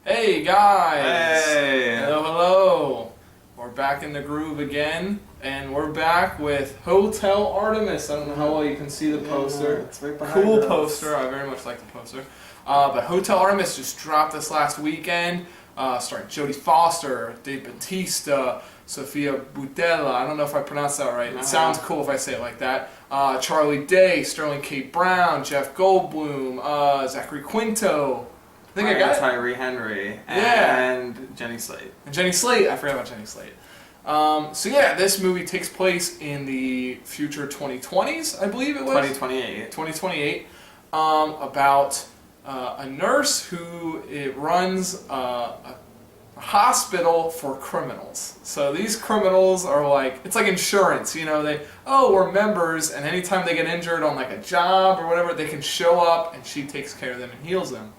Hey guys! Hey! Hello, hello! We're back in the groove again, and we're back with Hotel Artemis. I don't know how well you can see the poster. It's right behind Cool us. poster. I very much like the poster. But Hotel Artemis just dropped this last weekend. Starring Jodie Foster, Dave Bautista, Sofia Boutella. I don't know if I pronounced that right. It sounds cool if I say it like that. Charlie Day, Sterling K. Brown, Jeff Goldblum, Zachary Quinto. I think I got it. Tyree Henry Yeah. and Jenny Slate. And Jenny Slate. I forgot about Jenny Slate. So yeah, this movie takes place in the future 2020s, I believe it was. 2028. 2028. About a nurse who runs a hospital for criminals. So these criminals are like, it's like insurance, you know, we're members, and anytime they get injured on like a job or whatever, they can show up and she takes care of them and heals them.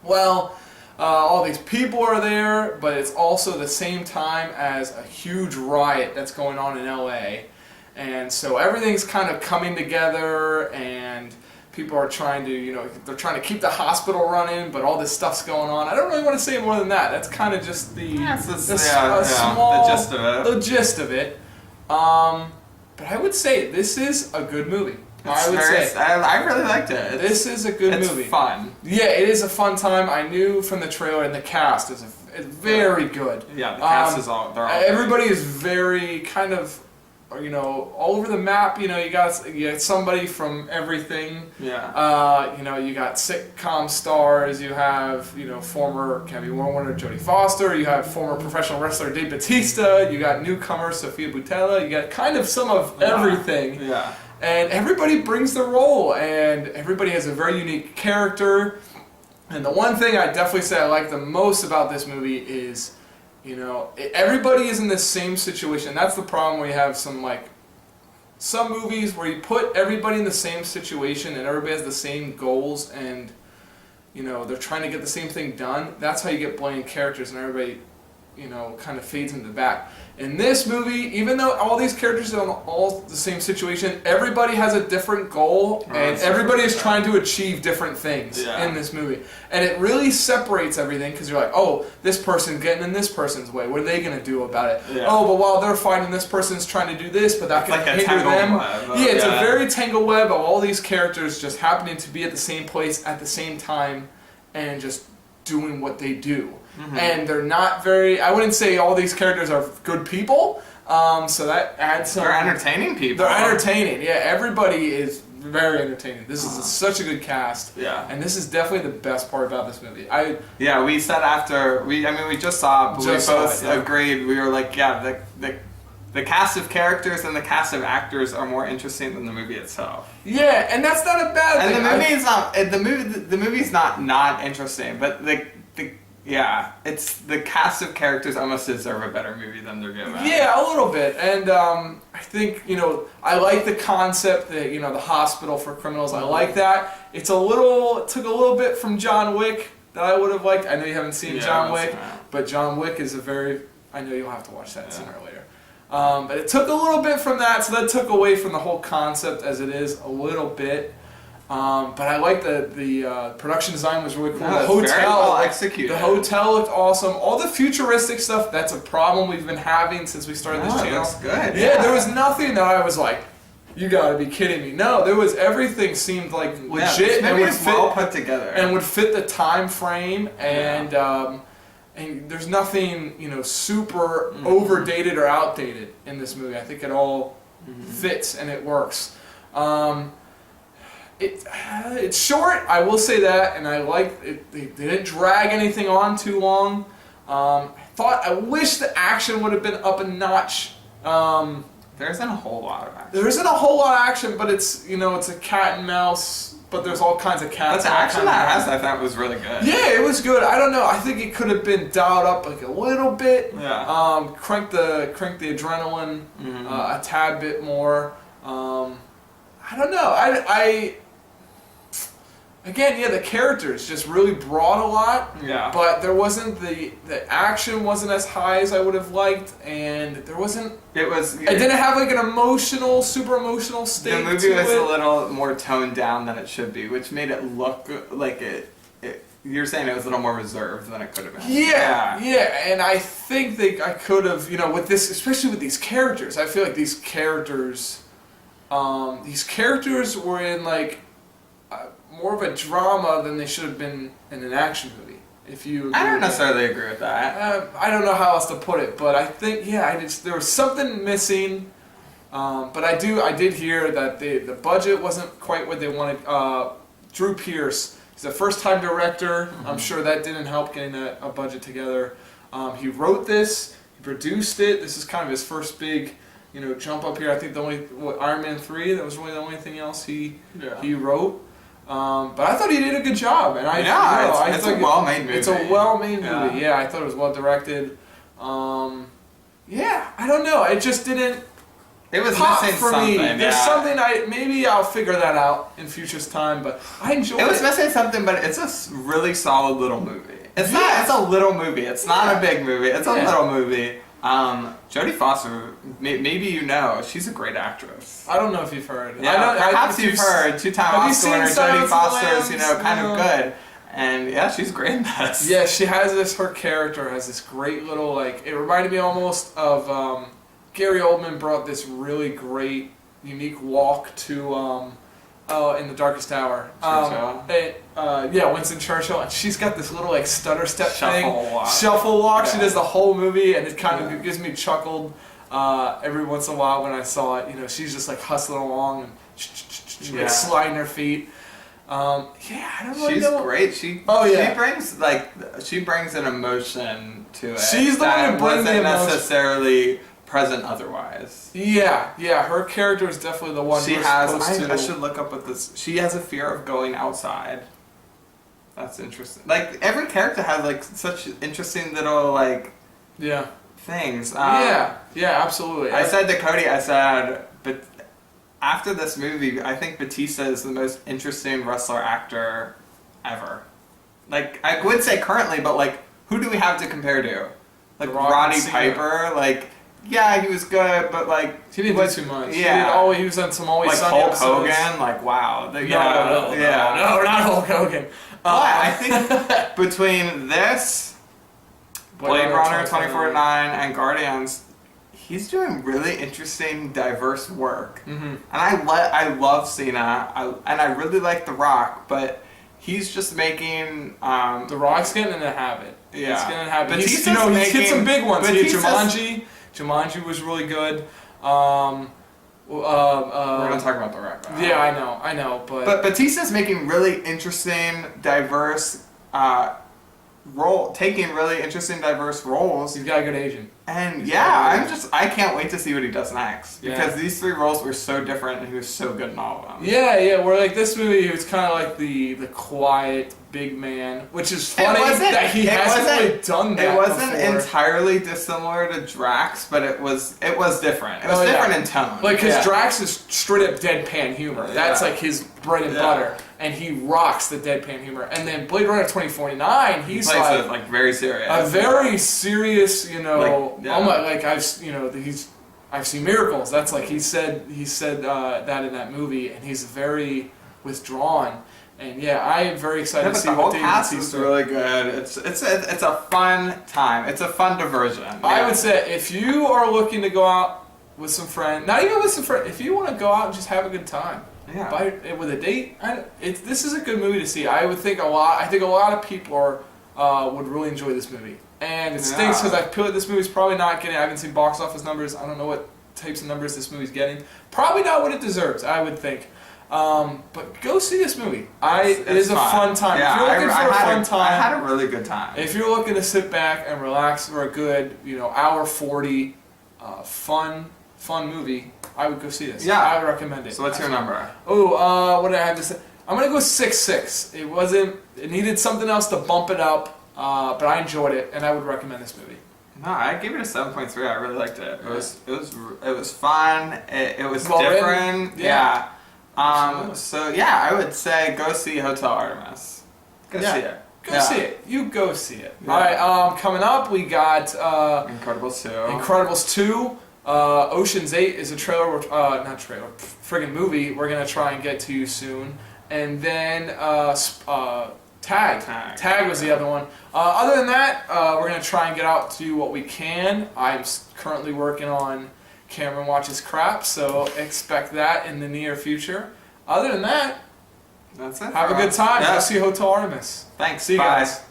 Well, all these people are there, but it's also the same time as a huge riot that's going on in LA. And so everything's kind of coming together, and people are trying to, they're trying to keep the hospital running, but all this stuff's going on. I don't really want to say more than that. That's kind of just the the gist of it. The gist of it. But I would say this is a good movie. I really liked it. This is a good movie. It's fun. Yeah, it is a fun time. I knew from the trailer, and the cast is very good. Yeah, the cast is all. They're all everybody is very kind of, all over the map. You got somebody from everything. Yeah. You got sitcom stars. You have former Academy Award winner Jodie Foster. You have former professional wrestler Dave Bautista. You got newcomer Sofia Boutella. You got kind of some of everything. Yeah. And everybody brings their role, and everybody has a very unique character. And the one thing I definitely say I like the most about this movie is, everybody is in the same situation. That's the problem where you have some movies where you put everybody in the same situation and everybody has the same goals, and they're trying to get the same thing done. That's how you get bland characters, and everybody kind of fades into the back. In this movie, even though all these characters are in all the same situation, everybody has a different goal, and everybody is trying to achieve different things in this movie. And it really separates everything, because you're like, oh, this person getting in this person's way. What are they going to do about it? Yeah. Oh, but while they're fighting, this person's trying to do this, but that can hinder them. Yeah, it's a very tangled web of all these characters just happening to be at the same place at the same time and just doing what they do. Mm-hmm. And they're not I wouldn't say all these characters are good people, so that adds some... They're entertaining people. They're entertaining, yeah. Everybody is very entertaining. This is such a good cast. Yeah. And this is definitely the best part about this movie. We said after... we just saw it, but we both agreed. We were like, yeah, the cast of characters and the cast of actors are more interesting than the movie itself. Yeah, and that's not a bad thing. And the movie's not interesting, but it's the cast of characters almost deserve a better movie than they're given. Yeah, a little bit. And I think, I like the concept that, the hospital for criminals. I like that. It took a little bit from John Wick that I would have liked. I know you haven't seen John Wick, but John Wick is I know you'll have to watch that sooner or later. But it took a little bit from that, so that took away from the whole concept as it is a little bit. But I like the production design was really cool. No, the hotel, very well executed. The hotel looked awesome. All the futuristic stuff, that's a problem we've been having since we started this channel. It looks good. Yeah, there was nothing that I was like, you gotta be kidding me. No, everything seemed like legit and would fit, well put together. And would fit the time frame, and there's nothing, super overdated or outdated in this movie. I think it all fits and it works. It's short, I will say that, and I like it. They didn't drag anything on too long. I wish the action would have been up a notch. There isn't a whole lot of action. There isn't a whole lot of action, but it's it's a cat and mouse. But there's all kinds of cats. But the action that I thought was really good. Yeah, it was good. I don't know. I think it could have been dialed up like a little bit. Yeah. Crank the adrenaline a tad bit more. I don't know. Again, the characters just really brought a lot. Yeah. But there wasn't the action wasn't as high as I would have liked, and there wasn't. It didn't have like an super emotional state. The movie was a little more toned down than it should be, which made it look like it you're saying it was a little more reserved than it could have been. Yeah, and I think I could have, with this, especially with these characters. I feel like these characters were in like more of a drama than they should have been in an action movie. If you, I don't necessarily agree with that. I don't know how else to put it, but I think there was something missing. But I did hear that the budget wasn't quite what they wanted. Drew Pearce, he's a first-time director. Mm-hmm. I'm sure that didn't help getting a budget together. He wrote this, he produced it. This is kind of his first big, jump up here. I think Iron Man 3. That was really the only thing else he wrote. But I thought he did a good job, and it's a well-made movie. It's a well-made movie. Yeah, I thought it was well-directed. I don't know. It just didn't. It was pop missing for something. me. There's something maybe I'll figure that out in future's time, but I enjoyed it. It was missing something, but it's a really solid little movie. It's a little movie. It's not a big movie. It's a little movie. Jodie Foster, maybe she's a great actress. I don't know if you've heard. Perhaps you've heard. Two-time Oscar winner Jodie Foster is, kind of good. And she's great in this. Yeah, she has her character has this great little, it reminded me almost of, Gary Oldman brought this really great, unique walk to, in The Darkest Hour. Winston Churchill, and she's got this little stutter step shuffle walk. Yeah. She does the whole movie, and it kind of gives me chuckled every once in a while when I saw it. She's just hustling along and sliding her feet. I don't really know. She's great. She brings an emotion to it. She's the one who brings the emotion. Necessarily present otherwise. Her character is definitely the one. I should look up what this. She has a fear of going outside. That's interesting. Every character has such interesting little things. Absolutely. I said to Cody, but after this movie, I think Batista is the most interesting wrestler actor ever. I would say currently, but who do we have to compare to? Roddy Piper, yeah, he was good, but he didn't do too much. Yeah, he was on some Always Sunny Hulk episodes. Hogan. Wow. No, not Hulk Hogan. I think between this, Blade Runner 2049, and Guardians, he's doing really interesting, diverse work. Mm-hmm. And I love Cena, and I really like The Rock, but he's just making The Rock's getting in a habit. Yeah, he's getting in a habit. He's hit some big ones. He hit Jumanji. Jumanji was really good. We're gonna talk about The Rock. Yeah, I know, but Batista's making really interesting, diverse taking really interesting, diverse roles. He's got a good agent. And I can't wait to see what he does next, because these three roles were so different, and he was so good in all of them. Yeah. Where this movie, he was kind of the quiet big man, which is funny that he hasn't really done that. It wasn't before. Entirely dissimilar to Drax, but it was different. It was different in tone. Because Drax is straight up deadpan humor. That's his bread and butter, and he rocks the deadpan humor. And then Blade Runner 2049, he plays it very serious. A very serious, I've seen miracles. That's he said that in that movie, and he's very withdrawn. And I am very excited to see what David cast is really good. It's a fun time. It's a fun diversion. I would say if you are looking to go out with some friends, not even with some friends, if you want to go out and just have a good time, with a date, this is a good movie to see. I think a lot of people would really enjoy this movie. And it stinks because I feel like this movie's probably not getting. I haven't seen box office numbers. I don't know what types of numbers this movie's getting. Probably not what it deserves, I would think. But go see this movie. It is a fun time. Yeah, if you're looking for a fun time, I had a really good time. If you're looking to sit back and relax for a good, hour 40, fun movie, I would go see this. Yeah, I would recommend it. So what's your number? Oh, what did I have to say? I'm gonna go 6.6. It needed something else to bump it up. But I enjoyed it, and I would recommend this movie. No, I gave it a 7.3. I really liked it. It was fun. It was well different. Written. Yeah. I would say go see Hotel Artemis. Go see it. Go see it. You go see it. Yeah. All right. Coming up, we got Incredibles 2. Incredibles 2. Ocean's 8 is a trailer. Friggin' movie. We're gonna try and get to you soon, and then Tag. Tag was the other one. Other than that, we're going to try and get out to what we can. I'm currently working on Cameron Watches Crap, so expect that in the near future. Other than that, that's it. have a good time. Yeah. Go see Hotel Artemis. Thanks. See you Bye. guys.